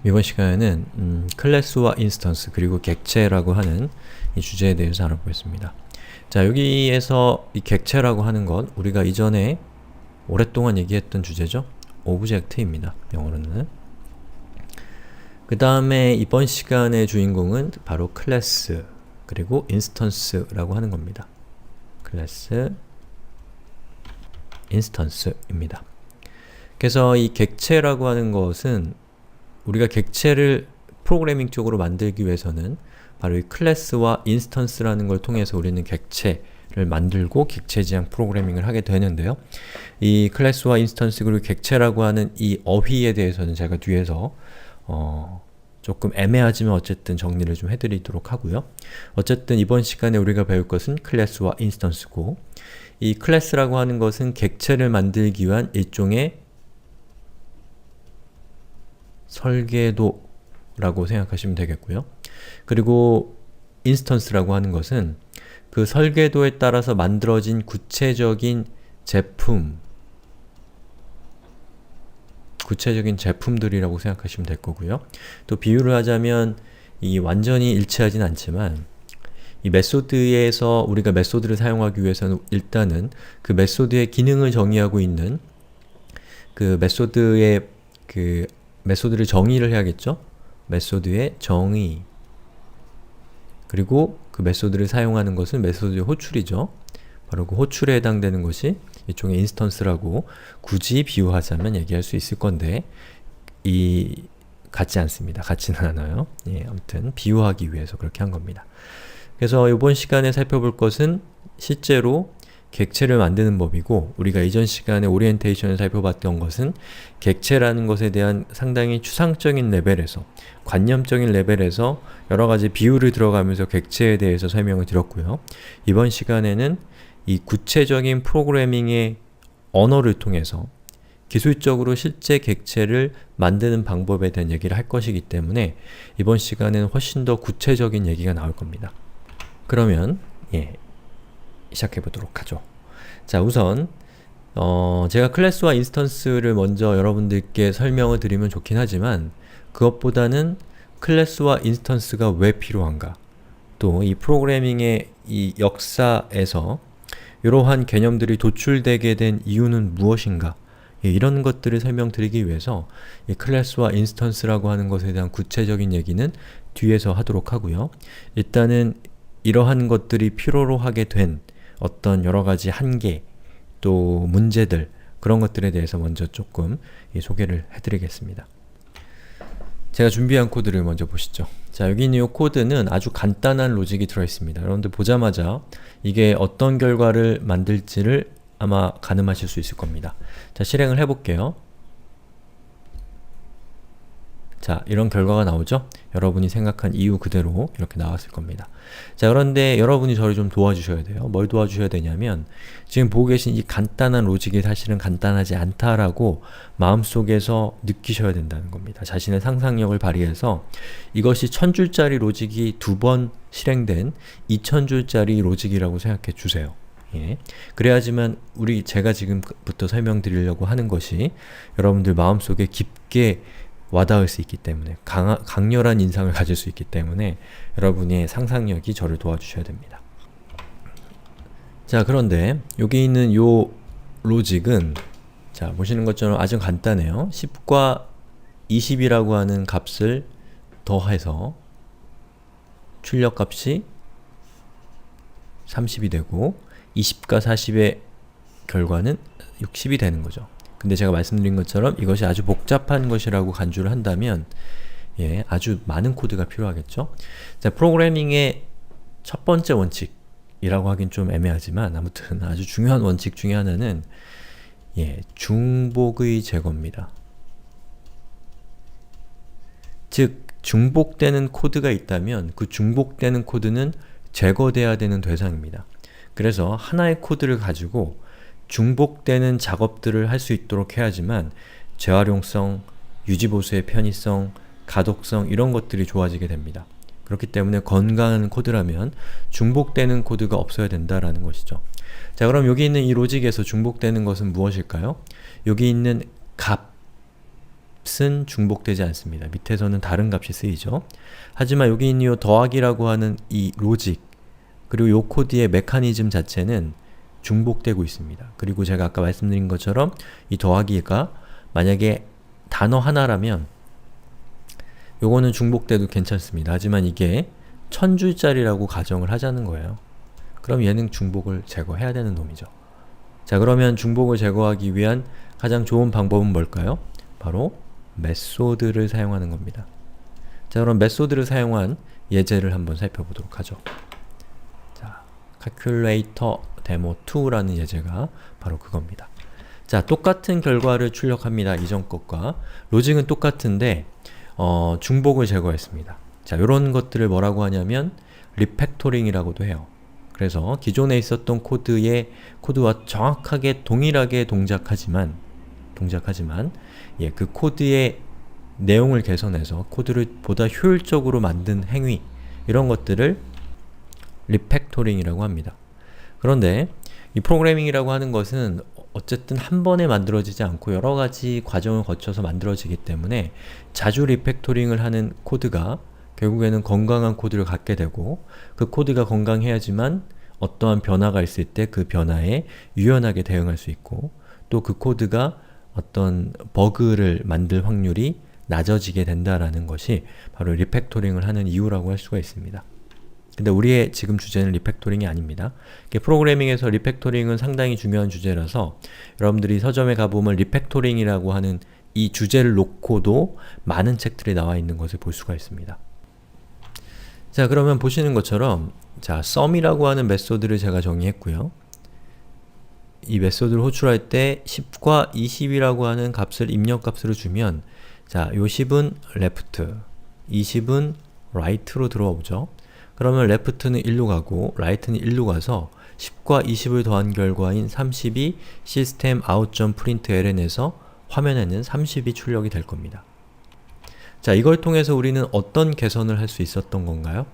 이번 시간에는 클래스와 인스턴스 그리고 객체라고 하는 이 주제에 대해서 알아보겠습니다. 자, 여기에서 이 객체라고 하는 건 우리가 이전에 오랫동안 얘기했던 주제죠. 오브젝트입니다. 영어로는. 그 다음에 이번 시간의 주인공은 바로 클래스 그리고 인스턴스라고 하는 겁니다. 클래스, 인스턴스입니다. 그래서 이 객체라고 하는 것은 우리가 객체를 프로그래밍 쪽으로 만들기 위해서는 바로 이 클래스와 인스턴스라는 걸 통해서 우리는 객체를 만들고 객체 지향 프로그래밍을 하게 되는데요. 이 클래스와 인스턴스 그리고 객체라고 하는 이 어휘에 대해서는 제가 뒤에서 조금 애매하지만 어쨌든 정리를 좀 해드리도록 하고요. 어쨌든 이번 시간에 우리가 배울 것은 클래스와 인스턴스고, 이 클래스라고 하는 것은 객체를 만들기 위한 일종의 설계도라고 생각하시면 되겠고요. 그리고 인스턴스라고 하는 것은 그 설계도에 따라서 만들어진 구체적인 제품들이라고 생각하시면 될 거고요. 또 비유를 하자면 이 완전히 일치하진 않지만 이 메소드에서 우리가 메소드를 사용하기 위해서는 일단은 그 메소드의 기능을 정의하고 있는 그 메소드를 정의를 해야겠죠? 메소드의 정의, 그리고 그 메소드를 사용하는 것은 메소드의 호출이죠. 바로 그 호출에 해당되는 것이 일종의 인스턴스라고 굳이 비유하자면 얘기할 수 있을 건데 같지 않습니다. 같지는 않아요. 예, 아무튼 비유하기 위해서 그렇게 한 겁니다. 그래서 이번 시간에 살펴볼 것은 실제로 객체를 만드는 법이고, 우리가 이전 시간에 오리엔테이션을 살펴봤던 것은 객체라는 것에 대한 상당히 추상적인 레벨에서, 관념적인 레벨에서 여러가지 비유를 들어가면서 객체에 대해서 설명을 드렸고요. 이번 시간에는 이 구체적인 프로그래밍의 언어를 통해서 기술적으로 실제 객체를 만드는 방법에 대한 얘기를 할 것이기 때문에 이번 시간에는 훨씬 더 구체적인 얘기가 나올 겁니다. 그러면 시작해보도록 하죠. 자, 우선 제가 클래스와 인스턴스를 먼저 여러분들께 설명을 드리면 좋긴 하지만 그것보다는 클래스와 인스턴스가 왜 필요한가, 또 이 프로그래밍의 이 역사에서 이러한 개념들이 도출되게 된 이유는 무엇인가, 이런 것들을 설명드리기 위해서 이 클래스와 인스턴스라고 하는 것에 대한 구체적인 얘기는 뒤에서 하도록 하고요. 일단은 이러한 것들이 필요로 하게 된 어떤 여러가지 한계, 또 문제들, 그런 것들에 대해서 먼저 조금 소개를 해드리겠습니다. 제가 준비한 코드를 먼저 보시죠. 자, 여기 있는 이 코드는 아주 간단한 로직이 들어있습니다. 여러분들 보자마자 이게 어떤 결과를 만들지를 아마 가늠하실 수 있을 겁니다. 자, 실행을 해볼게요. 자, 이런 결과가 나오죠? 여러분이 생각한 이유 그대로 이렇게 나왔을 겁니다. 자, 그런데 여러분이 저를 좀 도와주셔야 돼요. 뭘 도와주셔야 되냐면 지금 보고 계신 이 간단한 로직이 사실은 간단하지 않다라고 마음속에서 느끼셔야 된다는 겁니다. 자신의 상상력을 발휘해서 이것이 1000줄짜리 로직이 2번 실행된 2000줄짜리 로직이라고 생각해 주세요. 예. 그래야지만 제가 지금부터 설명드리려고 하는 것이 여러분들 마음속에 깊게 와닿을 수 있기 때문에, 강렬한 인상을 가질 수 있기 때문에 여러분의 상상력이 저를 도와주셔야 됩니다. 자, 그런데 여기 있는 요 로직은 자, 보시는 것처럼 아주 간단해요. 10과 20이라고 하는 값을 더해서 출력값이 30이 되고 20과 40의 결과는 60이 되는 거죠. 근데 제가 말씀드린 것처럼 이것이 아주 복잡한 것이라고 간주를 한다면 아주 많은 코드가 필요하겠죠? 자, 프로그래밍의 첫 번째 원칙이라고 하긴 좀 애매하지만 아무튼 아주 중요한 원칙 중에 하나는 중복의 제거입니다. 즉, 중복되는 코드가 있다면 그 중복되는 코드는 제거돼야 되는 대상입니다. 그래서 하나의 코드를 가지고 중복되는 작업들을 할 수 있도록 해야지만 재활용성, 유지보수의 편의성, 가독성, 이런 것들이 좋아지게 됩니다. 그렇기 때문에 건강한 코드라면 중복되는 코드가 없어야 된다라는 것이죠. 자, 그럼 여기 있는 이 로직에서 중복되는 것은 무엇일까요? 여기 있는 값, 값은 중복되지 않습니다. 밑에서는 다른 값이 쓰이죠. 하지만 여기 있는 이 더하기라고 하는 이 로직, 그리고 이 코드의 메커니즘 자체는 중복되고 있습니다. 그리고 제가 아까 말씀드린 것처럼 이 더하기가 만약에 단어 하나라면 요거는 중복돼도 괜찮습니다. 하지만 이게 1000줄짜리라고 가정을 하자는 거예요. 그럼 얘는 중복을 제거해야 되는 놈이죠. 자, 그러면 중복을 제거하기 위한 가장 좋은 방법은 뭘까요? 바로 메소드를 사용하는 겁니다. 자, 그럼 메소드를 사용한 예제를 한번 살펴보도록 하죠. 자, calculator demo 2라는 예제가 바로 그겁니다. 자, 똑같은 결과를 출력합니다. 이전 것과 로직은 똑같은데 중복을 제거했습니다. 자, 요런 것들을 뭐라고 하냐면 리팩토링이라고도 해요. 그래서 기존에 있었던 코드와 정확하게 동일하게 동작하지만 그 코드의 내용을 개선해서 코드를 보다 효율적으로 만든 행위, 이런 것들을 리팩토링이라고 합니다. 그런데 이 프로그래밍이라고 하는 것은 어쨌든 한 번에 만들어지지 않고 여러 가지 과정을 거쳐서 만들어지기 때문에 자주 리팩토링을 하는 코드가 결국에는 건강한 코드를 갖게 되고, 그 코드가 건강해야지만 어떠한 변화가 있을 때 그 변화에 유연하게 대응할 수 있고, 또 그 코드가 어떤 버그를 만들 확률이 낮아지게 된다라는 것이 바로 리팩토링을 하는 이유라고 할 수가 있습니다. 근데 우리의 지금 주제는 리팩토링이 아닙니다. 프로그래밍에서 리팩토링은 상당히 중요한 주제라서 여러분들이 서점에 가보면 리팩토링이라고 하는 이 주제를 놓고도 많은 책들이 나와 있는 것을 볼 수가 있습니다. 자, 그러면 보시는 것처럼 자, sum이라고 하는 메소드를 제가 정의했고요. 이 메소드를 호출할 때 10과 20이라고 하는 값을 입력값으로 주면, 자, 요 10은 left, 20은 right로 들어오죠. 그러면 left는 1로 가고 right는 1로 가서 10과 20을 더한 결과인 30이 system out.println에서 화면에는 30이 출력이 될 겁니다. 자, 이걸 통해서 우리는 어떤 개선을 할 수 있었던 건가요?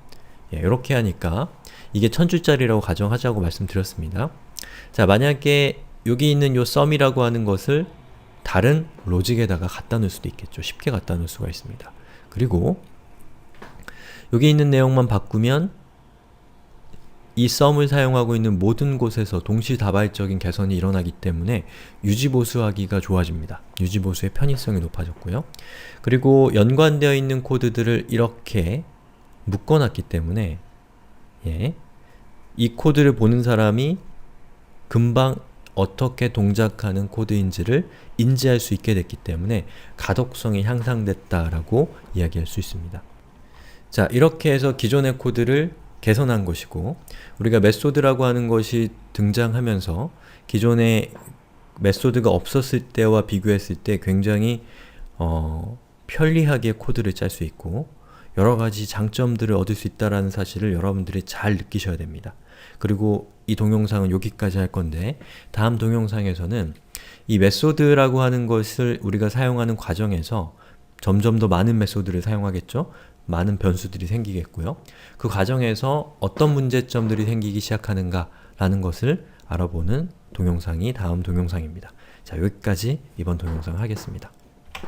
예, 이렇게 하니까 이게 1000줄짜리라고 가정하자고 말씀드렸습니다. 자, 만약에 여기 있는 요 sum이라고 하는 것을 다른 로직에다가 갖다 놓을 수도 있겠죠. 쉽게 갖다 놓을 수가 있습니다. 그리고 여기 있는 내용만 바꾸면 이 sum을 사용하고 있는 모든 곳에서 동시다발적인 개선이 일어나기 때문에 유지보수하기가 좋아집니다. 유지보수의 편의성이 높아졌고요. 그리고 연관되어 있는 코드들을 이렇게 묶어놨기 때문에 이 코드를 보는 사람이 금방 어떻게 동작하는 코드인지를 인지할 수 있게 됐기 때문에 가독성이 향상됐다라고 이야기할 수 있습니다. 자, 이렇게 해서 기존의 코드를 개선한 것이고, 우리가 메소드라고 하는 것이 등장하면서 기존에 메소드가 없었을 때와 비교했을 때 굉장히 편리하게 코드를 짤 수 있고 여러가지 장점들을 얻을 수 있다는 사실을 여러분들이 잘 느끼셔야 됩니다. 그리고 이 동영상은 여기까지 할 건데, 다음 동영상에서는 이 메소드라고 하는 것을 우리가 사용하는 과정에서 점점 더 많은 메소드를 사용하겠죠? 많은 변수들이 생기겠고요. 그 과정에서 어떤 문제점들이 생기기 시작하는가 라는 것을 알아보는 동영상이 다음 동영상입니다. 자, 여기까지 이번 동영상을 하겠습니다.